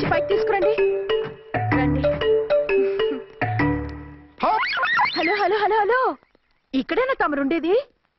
నుంచి పైకి తీసుకురండి. రండి. హలో హలో హలో హలో, ఇక్కడేనా తమరుండేది?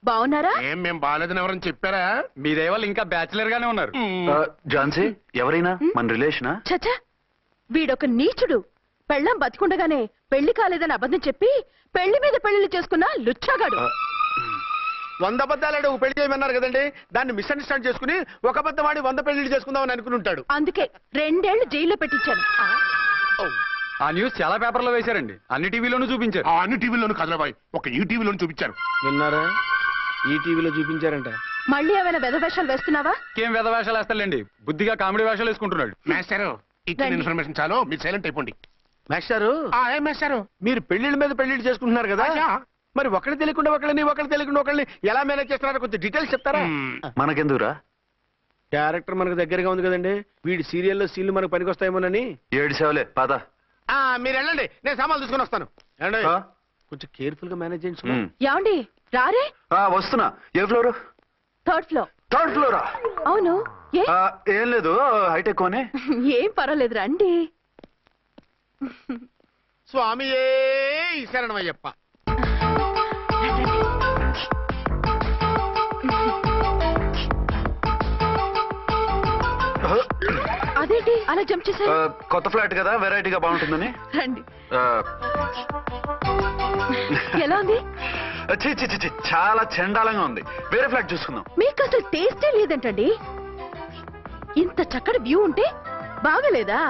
బాగున్నారా? మేము బాగాలేదని ఎవరని చెప్పారా? మీ దయవల్ల ఇంకా బ్యాచిలర్ గానే ఉన్నారు. ఝాన్సీ ఎవరైనా మన రిలేషనా? చచ్చా, వీడొక నీచుడు. పెళ్ళం బతికుండగానే పెళ్లి కాలేదని అబద్ధం చెప్పి పెళ్లి మీద పెళ్లిళ్ళు చేసుకున్న లుచ్చాగాడు. 100 అబద్ధాలు పెళ్లి చేయమన్నారు కదండి, దాన్ని మిస్అండర్స్టాండ్ చేసుకుని ఒక అబద్ధం వాడి 100 పెళ్లిళ్ళు చేసుకుందామని అనుకుని ఉంటాడు. అందుకే 2 ఏళ్లు జైల్లో పెట్టించాను. ఆ న్యూస్ చాలా పేపర్లో వేశారండి, అన్ని టీవీలోనూ చూపించారు. అన్ని టీవీలోను కదలబాయ్, ఒక ఈ టీవీలోను చూపించారు. విన్నారా? ఈ టీవీలో చూపించారంట. మళ్ళీ ఏమైనా వెధవేషాలు వేస్తున్నావా? ఏం వెధ వేషాలు వేస్తాడండి, బుద్ధిగా కామెడీ వేషాలు వేసుకుంటున్నాడు. మాస్టారు, ఇచ్చిన ఇన్ఫర్మేషన్ చాలు, మీరు సైలెంట్ అయిపోండి. మాస్టారు మాస్టారు, మీరు పెళ్లిళ్ళ మీద పెళ్లిళ్ళు చేసుకుంటున్నారు కదా, మరి ఒకళ్ళు తెలియకుండా ఒకళ్ళు తెలియకుండా ఒకళ్ళని ఎలా మేనేజ్ చేస్తున్నారో కొంచెం డీటెయిల్స్ చెప్తారా? మనకెందుకురా? క్యారెక్టర్ మనకు దగ్గరగా ఉంది కదండి, వీడి సీరియల్లో సీన్లు మనకు పనికొస్తాయేమోనని. 7 సేవలే పద. మీరు వెళ్ళండి, నేను సామాన్లు తీసుకుని వస్తాను. కొంచెం కేర్ఫుల్ గా మేనేజ్ చేయండి. యాండి రారే? వస్తున్నా. ఏ ఫ్లోర్? 3rd floor. 3rd ఫ్లోరా? అవును. ఏం లేదు, హైటెక్ కోనే. ఏం పర్వాలేదు, రండి. స్వామియే శరణమయ్యప్ప. అదేంటి అలా జంప్ చేశారు? కొత్త ఫ్లాట్ కదా, వెరైటీగా బాగుంటుందని. రండి. ఎలా ఉంది? చాలా చండాలంగా ఉంది, వేరే ఫ్లాట్ చూసుకుందాం. మీకు అసలు టేస్టే లేదంటండి. ఇంత చక్కటి వ్యూ ఉంటే బాగలేదా?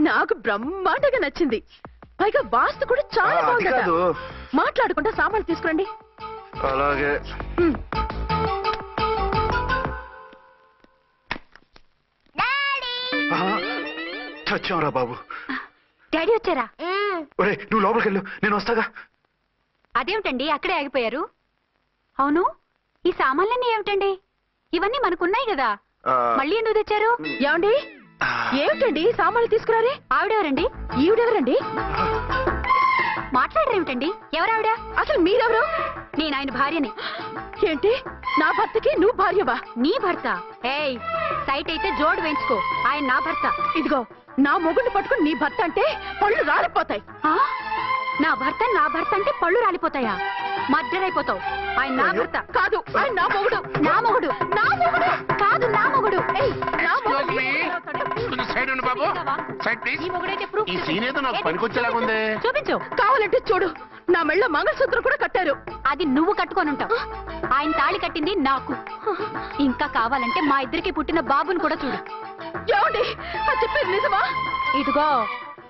నాకు బ్రహ్మాండంగా నచ్చింది. పైగా వాస్తు కూడా చాలా బాగుంది. మాట్లాడకుండా సామాన్లు తీసుకురండి. అలాగే. చచ్చాంరా బాబు. డాడీ వచ్చారా? ఒరే నువ్వు లోపలికి వెళ్ళు, నేను వస్తాగా. అదేమిటండి అక్కడే ఆగిపోయారు? అవును, ఈ సామాన్లన్నీ ఏమిటండి? ఇవన్నీ మనకున్నాయి కదా, మళ్ళీ ఎందుకు తెచ్చారు? ఏమండి, ఏమిటండి సామాన్లు తీసుకురారే? ఆవిడెవరండి? ఈవిడెవరండి? మాట్లాడరేమిటండి? ఎవరావిడ? అసలు మీరెవరు? నేను ఆయన భార్యని. ఏంటి, నా భర్తకి నువ్వు భార్యవా? నీ భర్త? ఏయ్, సైట్ అయితే జోడు వేయించుకో, ఆయన నా భర్త. ఇదిగో, నా మొగుడిని పట్టుకుని నీ భర్త అంటే పళ్ళు రాలిపోతాయి. నా భర్త అంటే పళ్ళు రాలిపోతాయా? మర్డర్ అయిపోతావు. ఆయన నా భర్త కాదు, ఆయన నా మొగుడు. నా మొగుడు? నా మొగుడు కాదు, నా మొగుడు. చూపించు. కావాలంటే చూడు, నా మెళ్ళ మంగళసూత్రం కూడా కట్టారు. అది నువ్వు కట్టుకొని ఉంటావు, ఆయన తాళి కట్టింది నాకు. ఇంకా కావాలంటే మా ఇద్దరికి పుట్టిన బాబుని కూడా చూడు. ఏమండి, అది చెప్పేది నిజమా? ఇదిగో,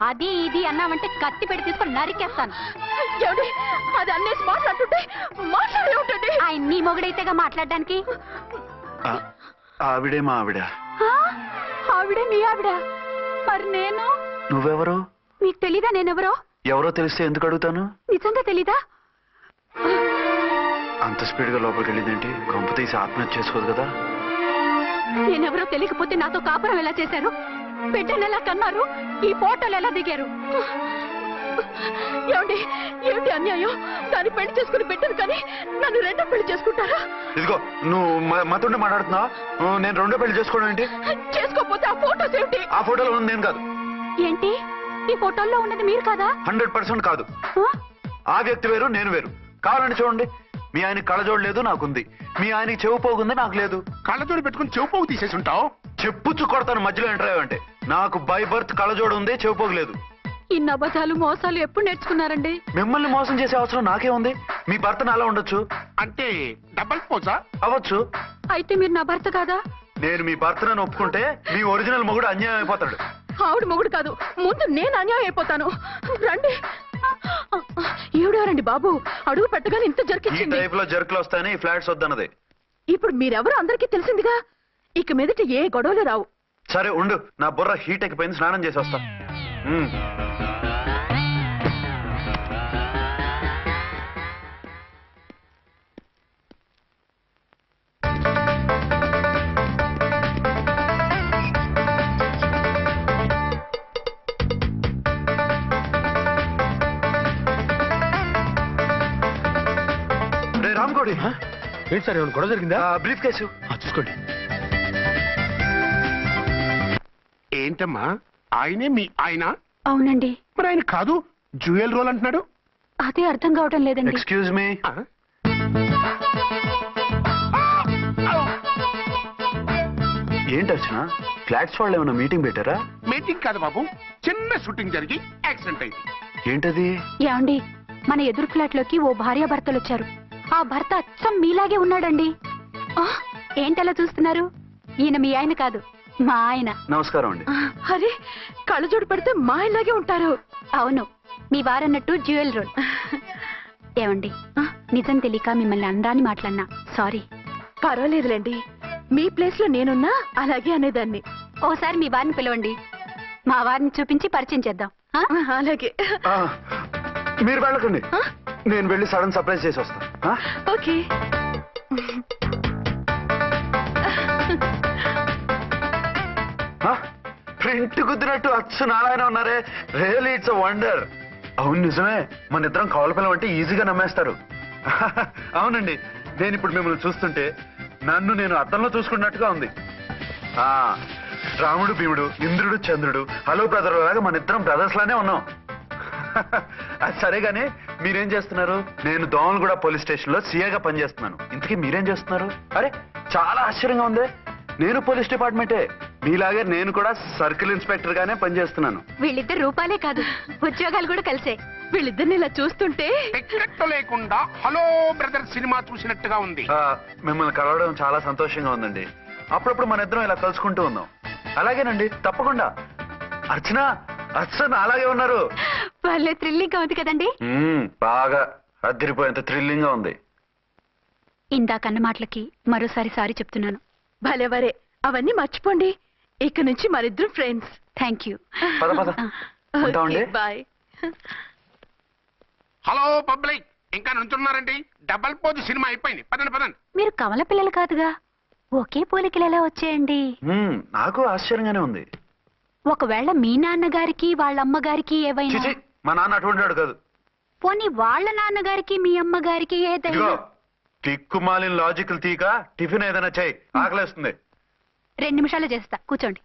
అది ఇది అన్నావంటే కత్తి పెట్టి తీసుకొని నరికేస్తాను. ఏమండి, అది అన్నేసి మాట్లాడుతుంటే మాట్లాడే ఉంటుంది. ఆయన నీ మొగుడైతేగా మాట్లాడడానికి. ఆవిడే మా ఆవిడ. ఆవిడే మీ ఆవిడ? మరి నేను? నువ్వెవరు? మీకు తెలీదా నేనెవరో? ఎవరో తెలిస్తే ఎందుకు అడుగుతాను? నిజంగా తెలీదా? అంత స్పీడ్ గా లోపలికి వెళ్ళిందేంటి? కొంప తీసి ఆత్మహత్య చేసుకోదు కదా? నేనెవరో తెలియకపోతే నాతో కాపురం ఎలా చేశారు? బిడ్డను ఎలా కన్నారు? ఈ ఫోటోలు ఎలా దిగారు? ఏమండి, ఏమిటి అన్యాయం? దాన్ని పెళ్లి చేసుకుని బిడ్డను కానీ నన్ను 2వ పెళ్లి చేసుకుంటారా? ఇదిగో, నువ్వు మాతోనే మాట్లాడుతున్నావా? నేను 2వ పెళ్లి చేసుకోవడం ఏంటి? చేసుకోకపోతే ఆ ఫోటోస్ ఏమిటి? ఆ ఫోటోలో ఉంది నేను కాదు. ఏంటి, ఈ ఫోటోల్లో ఉన్నది మీరు కాదా? 100% కాదు. ఆ వ్యక్తి వేరు, నేను వేరు. కావాలంటే చూడండి, మీ ఆయన కళ్ళజోడు లేదు, నాకుంది. మీ ఆయనకి చెవు పోగుంది, నాకు లేదు. కళ్ళజోడు పెట్టుకుని చెవు పోగు తీసేసి ఉంటావు. చెప్పుచ్చు కొడతాను మధ్యలో ఎంటర్ అయ్యావంటే. నాకు బై బర్త్ కళ్ళజోడు ఉంది, చెవు పోగులేదు. ఇన్ని అబద్ధాలు మోసాలు ఎప్పుడు నేర్చుకున్నారండి? మిమ్మల్ని మోసం చేసే అవసరం నాకే ఉంది? మీ భర్తను అలా ఉండొచ్చు. అంటే డబల్ పోసా? అవ్వచ్చు. అయితే మీరు నా భర్త కాదా? నేను మీ భర్తను ఒప్పుకుంటే మీ ఒరిజినల్ మొగుడు అన్యాయం అయిపోతాడు. ఆవిడ మొగుడు కాదు, ముందు నేను అన్యాయం అయిపోతాను. రండి. ఈవిడెవరండి బాబు? అడుగు పెట్టగానే ఇంత ఈ జరికించింది. టైప్ లో జర్కులు వస్తాయని ఈ ఫ్లాట్స్ వద్దన్నది. ఇప్పుడు మీరెవరో అందరికీ తెలిసిందిగా, ఇక మీదట ఏ గొడవలు రావు. సరే ఉండు, నా బుర్ర హీట్ ఎక్కిపోయింది, స్నానం చేసి వస్తా. రామ్కోడి, ఏంటి సార్, ఏమైనా గొడవ జరిగిందా? బ్రీఫ్ కేసు చూసుకోండి. ఏంటమ్మా ఆయనే మీ ఆయన? అవునండి. మరి ఆయన కాదు జ్యువెల్ రోల్ అంటున్నాడు. అదే అర్థం కావటం లేదండి. Excuse me. ఆ? ఏంటి అర్చన, ఫ్లాట్స్ వాళ్ళు ఏమైనా మీటింగ్ పెట్టారా? మీటింగ్ కాదు బాబు, చిన్న షూటింగ్ జరిగి యాక్సిడెంట్ అయింది. ఏంటది? ఏమండి, మన ఎదురు ఫ్లాట్ లోకి ఓ భార్యాభర్తలు వచ్చారు. ఆ భర్త అచ్చం మీలాగే ఉన్నాడండి. ఏంటలా చూస్తున్నారు? ఈయన మీ ఆయన కాదు, మా ఆయన. నమస్కారం అండి. అరే కళ్ళజోడు పెడితే మా ఇలాగే ఉంటారు. అవును, మీ వారన్నట్టు జ్యువెల్ రోల్. ఏమండి, నిజం తెలియక మిమ్మల్ని అందాన్ని మాట్లాడినా సారీ. పర్వాలేదులేండి, మీ ప్లేస్ లో నేనున్నా అలాగే అనేదాన్ని. ఓసారి మీ వారిని పిలవండి, మా వారిని చూపించి పరిచయం చేద్దాం. ఆ? అలాగే. ఆ, మీరు వెళ్ళకండి, నేను వెళ్ళి సడన్ సర్ప్రైజ్ చేసి వస్తాను. ఓకే. ప్రింట్ కుదిరినట్టు అచ్చు నారాయణ ఉన్నారే, రియల్లీ ఇట్స్ వండర్. అవును నిజమే, మన ఇద్దరం కవల పిల్లం అంటే ఈజీగా నమ్మేస్తారు. అవునండి, నేను ఇప్పుడు మిమ్మల్ని చూస్తుంటే నన్ను నేను అద్దంలో చూసుకున్నట్టుగా ఉంది. ఆ రాముడు భీముడు, ఇంద్రుడు చంద్రుడు, హలో బ్రదర్ లాగా మన ఇద్దరం బ్రదర్స్ లానే ఉన్నాం. అది సరే గానీ మీరేం చేస్తున్నారు? నేను దోమలగూడ పోలీస్ స్టేషన్ లో సీఏగా పనిచేస్తున్నాను. ఇంతకీ మీరేం చేస్తున్నారు? అరే చాలా ఆశ్చర్యంగా ఉంది, నేను పోలీస్ డిపార్ట్మెంటే, మీలాగే నేను కూడా సర్కిల్ ఇన్స్పెక్టర్ గానే పనిచేస్తున్నాను. వీళ్ళిద్దరు రూపాలే కాదు, ఉద్యోగాలు కూడా కలిసే. వీళ్ళిద్దరిని ఇలా చూస్తుంటే టికెట్ లేకుండా హలో బ్రదర్ సినిమా చూసినట్టుగా ఉంది. మిమ్మల్ని కలవడం చాలా సంతోషంగా ఉందండి. అప్పుడప్పుడు మన ఇద్దరం ఇలా కలుసుకుంటూ ఉందాం. అలాగేనండి, తప్పకుండా. అర్చన, అర్చన అలాగే ఉన్నారు. వాళ్ళే థ్రిల్లింగ్ గా ఉంది కదండి. బాగా అదిరిపోయేంత థ్రిల్లింగ్ గా ఉంది. ఇందాకన్న మాటలకి మరోసారి సారీ చెప్తున్నాను. భలేవరే, అవన్నీ మర్చిపోండి. ఇక నుంచి మరిద్దరం ఫ్రెండ్స్. Thank you. పద పద ఉంటామండి. బాయ్. హలో పబ్లిక్, ఇంకా నుంచున్నారండి? డబల్ పోజ్ సినిమా అయిపోయింది, పదండి పదండి. మీరు కమల పిల్లలు కాదుగా, ఒకే పోలికలు ఎలా వచ్చాయండి? నాకు ఆశ్చర్యంగానే ఉంది. ఒకవేళ మీ నాన్నగారికి వాళ్ళ అమ్మగారికి ఏవైనా, చిచి, మా నాన్న అటువంటి వాడు కాదు. పోనీ వాళ్ళ నాన్నగారికి మీ అమ్మగారికి ఏదైనా. ఇదిగో టిక్కుమాలిన లాజికల్ తీక, టిఫిన్ ఏదైనా చేయి, ఆకలేస్తుంది. 2 నిమిషాలు చేస్తా, కూర్చోండి.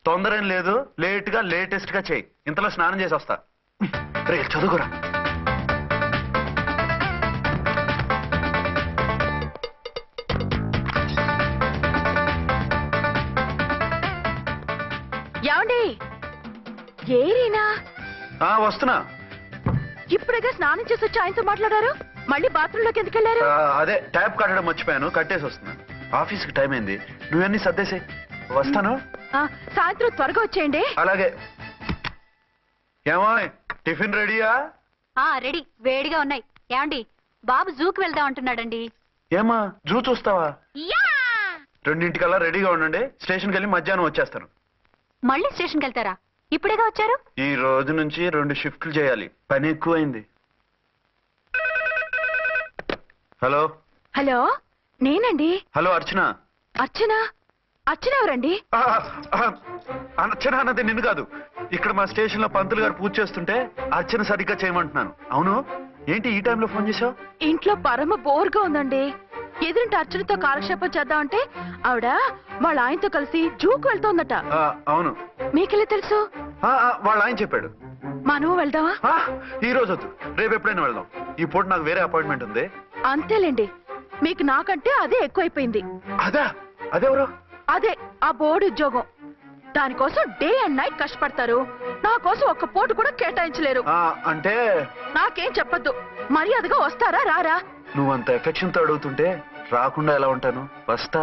తొందర ఏం లేదు, లేట్ గా లేటెస్ట్ గా చేయి. ఇంతలో స్నానం చేసి వస్తా. రే చదువుకురా. ఏమండి, ఏరీనా? వస్తున్నా. ఇప్పుడేగా స్నానం చేసి వచ్చి ఆయనతో మాట్లాడారు, మళ్ళీ బాత్రూమ్ లోకి ఎందుకు వెళ్ళారు? అదే ట్యాప్ కట్టడం మర్చిపోయాను, కట్టేసి వస్తున్నా. ఆఫీస్ కి టైం అయింది, నువ్వన్నీ సర్దేసే. వస్తాను. సాయంత్రం త్వరగా వచ్చేయండి. అలాగే. ఏమో టిఫిన్ రెడీయా? రెడీ, వేడిగా ఉన్నాయి. ఏమండి, బాబు జూకి వెళ్దాం అంటున్నాడండి. ఏమా జూ చూస్తావా? యా! 2:00కల్లా రెడీగా ఉండండి, స్టేషన్కి వెళ్ళి మధ్యాహ్నం వచ్చేస్తాను. మళ్ళీ స్టేషన్కి వెళ్తారా? ఇప్పుడేగా వచ్చారు. ఈ రోజు నుంచి 2 షిఫ్ట్లు చేయాలి, పని ఎక్కువైంది. హలో. హలో, నేనండి. హలో అర్చన. అర్చన? అర్చన ఎవరండి? అర్చన అన్నది నిన్ను కాదు. ఇక్కడ మా స్టేషన్ లో పంతులు గారు పూజ చేస్తుంటే అర్చన సరిగ్గా చేయమంటున్నాను. అవును, ఏంటి ఈ టైంలో ఫోన్ చేశావు? ఇంట్లో పరమ బోర్గా ఉందండి. ఎదురింటి అర్చనతో కాలక్షేపం చేద్దామంటే ఆవిడ వాళ్ళ ఆయనతో కలిసి జూకు వెళ్తోందట. అవును. మీకెళ్ళి తెలుసు? వాళ్ళ ఆయన చెప్పాడు. మనం వెళ్దామా? ఈ రోజు వద్దు, రేపు ఎప్పుడైనా వెళ్దాం. ఈ పూట నాకు వేరే అపాయింట్మెంట్ ఉంది. అంతేలేండి, మీకు నాకంటే అదే ఎక్కువైపోయింది. అదెవరు? అదే ఆ బోర్డు ఉద్యోగం. దానికోసం డే అండ్ నైట్ కష్టపడతారు, నా కోసం ఒక్క పోటు కూడా కేటాయించలేరు. అంటే నాకేం చెప్పొద్దు, మర్యాదగా వస్తారా రారా? నువ్వంత ఎఫెక్షన్ తో అడుగుతుంటే రాకుండా ఎలా ఉంటాను, వస్తా.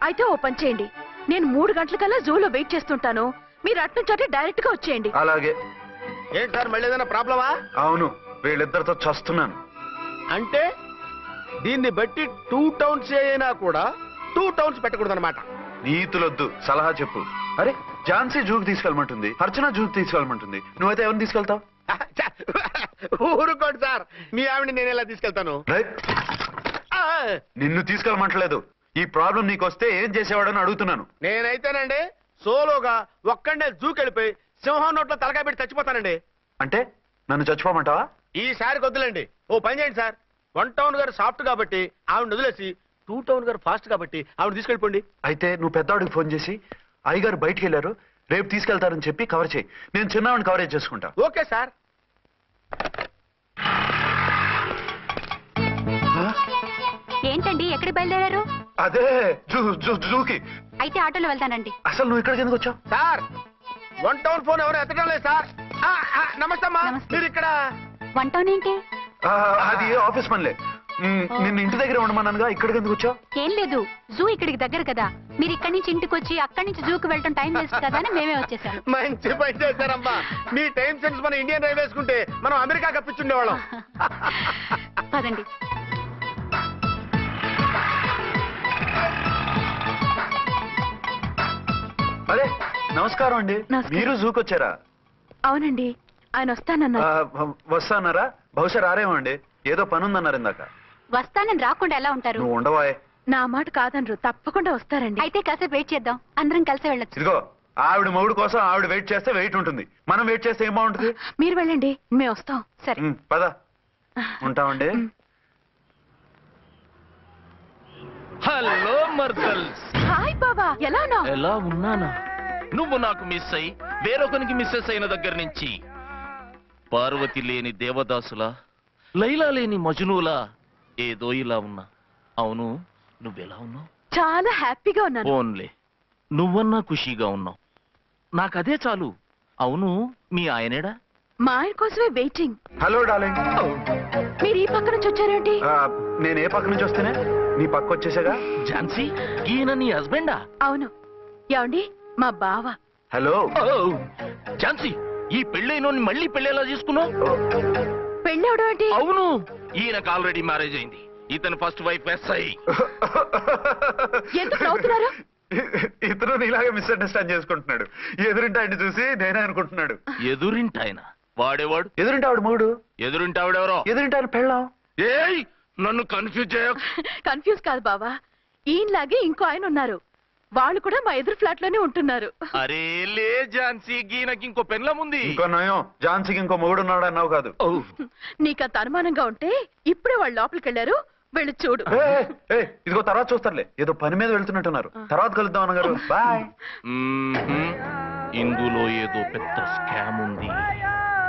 అయితే ఓ పని చేయండి, నేను 3 గంటలకల్లా జూలో వెయిట్ చేస్తుంటాను, మీరు అట్నుంచి డైరెక్ట్ గా వచ్చేయండి. అలాగే. ఏంటి సార్, మళ్ళీ ఏదైనా ప్రాబ్లమా? అవును, వీళ్ళిద్దరితో చస్తున్నాను. అంటే దీన్ని బట్టి 2 టౌన్స్ అయినా కూడా 2 టౌన్స్ పెట్టకూడదు అనమాట. నీతులొద్దు, సలహా చెప్పు. అరే ఝాన్సీ జూకి తీసుకెళ్ళమంటుంది, అర్చన జూకి తీసుకెళ్ళమంటుంది, నువ్వైతే ఎవరిని తీసుకెళ్తావు? ఊరుకోండి సార్, మీ ఆవిడ నేను ఎలా తీసుకెళ్తాను? నిన్ను తీసుకెళ్ళమంటలేదు, ఈ ప్రాబ్లం నీకొస్తే ఏం చేసేవాడని అడుగుతున్నాను. నేనైతేనండి సోలోగా ఒక్కడే జూకెళ్ళిపోయి సింహం నోట్లో తలకాయ పెట్టి చచ్చిపోతానండి. అంటే నన్ను చచ్చిపోమంటావా? ఈసారి వద్దులేండి, ఓ పని చేయండి సార్. 1 టౌన్ గారు సాఫ్ట్ కాబట్టి ఆవిడ వదిలేసి 2 టౌన్ గారు ఫాస్ట్ కాబట్టి ఆవిడ తీసుకెళ్ళిపోండి. అయితే నువ్వు పెద్దవాడికి ఫోన్ చేసి అయ్యగారు బయటికి వెళ్ళారు, రేపు తీసుకెళ్తారని చెప్పి కవర్ చేయి, నేను చిన్నవాడిని కవరేజ్ చేసుకుంటా. Okay sir. ఏంటండి ఎక్కడికి బయలుదేరారు? అదే జూకి. అయితే ఆటోలో వెళ్తానండి. అసలు నువ్వు ఇక్కడికి ఎందుకు వచ్చావు? సార్ 1 టౌన్ ఫోన్ ఎవరు ఎత్తడం లేదు సార్. నమస్తే అమ్మా. నమస్తే. మీరు ఇక్కడ? 1 టౌన్ ఏంటి? అది ఆఫీస్ పనిలే. నిన్ను ఇంటి దగ్గర ఉండమన్నానుగా, ఇక్కడికి ఎందుకు వచ్చావు? ఏం లేదు, జూ ఇక్కడికి దగ్గర కదా, మీరు ఇక్కడి నుంచి ఇంటికి వచ్చి అక్కడి నుంచి జూకి వెళ్ళటం టైం వేస్ట్ కదా అని మేమే వచ్చేసాం. మంచి పని చేశారమ్మా. మీ టైం సెన్స్ మన ఇండియన్ రైల్వేస్ కుంటే మనం అమెరికా కప్పించుండేవాళ్ళం. పదండి. అరే నమస్కారం అండి. నమస్కారం. మీరు జూకి వచ్చారా? అవునండి, ఆయన వస్తానన్నారు. వస్తాన్నారా? బహుశా రారేమో అండి, ఏదో పని ఉందన్నారు ఇందాక. వస్తానని రాకుండా ఎలా ఉంటారు? నువ్వు ఉండవాయే. నా మాట కాదనరు, తప్పకుండా వస్తారండి. అయితే కాసేపు వెయిట్ చేద్దాం, అందరం కలిసి వెళ్ళొచ్చు. ఇదిగో ఆవిడ మొగుడు కోసం ఆవిడ వెయిట్ చేస్తే వెయిట్ ఉంటుంది, మనం వెయిట్ చేస్తే ఏం బాగుంటుంది? మీరు వెళ్ళండి, మేము వస్తాం. సరే. పద ఉంటామండి. హలో మర్దల్స్, హాయ్ బాబా, ఎలా ఉన్నావు? ఎలా ఉన్నానా? నువ్వు నాకు మిస్ అయి వేరొకరికి మిస్సెస్ అయిన దగ్గర నుంచి పార్వతి లేని దేవదాసులా, లైలా లేని మజునులా ఏదో ఇలా ఉన్నా. అవును, నువ్వెలా ఉన్నావు? చాలా హ్యాపీగా ఉన్నాను. ఓన్లే నువ్వన్నా ఖుషీగా ఉన్నావు, నాకదే చాలు. అవును, మీ ఆయనేడా? మా ఆయన కోసమే వెయిటింగ్. Hello darling. మీరు ఈ పక్క నుంచి వచ్చారేంటి? నేను ఏ పక్క నుంచి వస్తేనే నీ పక్క వచ్చేసాగా. ఝాన్సీ, ఈయన నీ హస్బెండా? అవును. ఏమండి, మా బావ. హలో. ఝాన్సీ, ఈ పెళ్ళైనోని మళ్ళీ పెళ్ళేలా చేసుకున్నావు? పెళ్ళవడం ఏంటి? అవును, ఈయనకు ఆల్రెడీ మ్యారేజ్ అయింది. ఇతను ఫస్ట్ వైఫ్ ఎస్ఐ. ఎందుకు నవ్వుతున్నారు? ఇతను నీలాగే మిస్అండర్స్టాండ్ చేసుకుంటున్నాడు. ఎదురింటి ఆయన చూసి నేనే అనుకుంటున్నాడు. ఎదురింటాయన వాడేవాడు? ఎదురింటి ఆవిడ మూడు. ఎదురింటి ఆవిడెవరో? ఎదురింటి ఆయన పెళ్ళాం. ఏయ్, నన్ను కన్ఫ్యూజ్ చేయ. కన్ఫ్యూజ్ కాదు బావా, ఈయనలాగే ఇంకో ఆయన ఉన్నారు, వాళ్ళు కూడా మా ఎదురు ఫ్లాట్ లోనే ఉంటున్నారు. అరే లే ఝాన్సీ, గీనకి ఇంకో పెళ్ళం ఉంది. ఇంకో నయం, ఝాన్సీకి ఇంకో మొగుడు ఉన్నాడు అన్నావు కాదు. నీకంత అనుమానంగా ఉంటే ఇప్పుడే వాళ్ళు లోపలికి వెళ్ళారు, వెళ్ళి చూడు. ఇదిగో తర్వాత చూస్తారులే, ఏదో పని మీద వెళ్తున్నట్టున్నారు. తర్వాత కలుద్దాం అన్నగారు. బాయ్. ఇందులో ఏదో పెద్ద స్కామ్ ఉంది.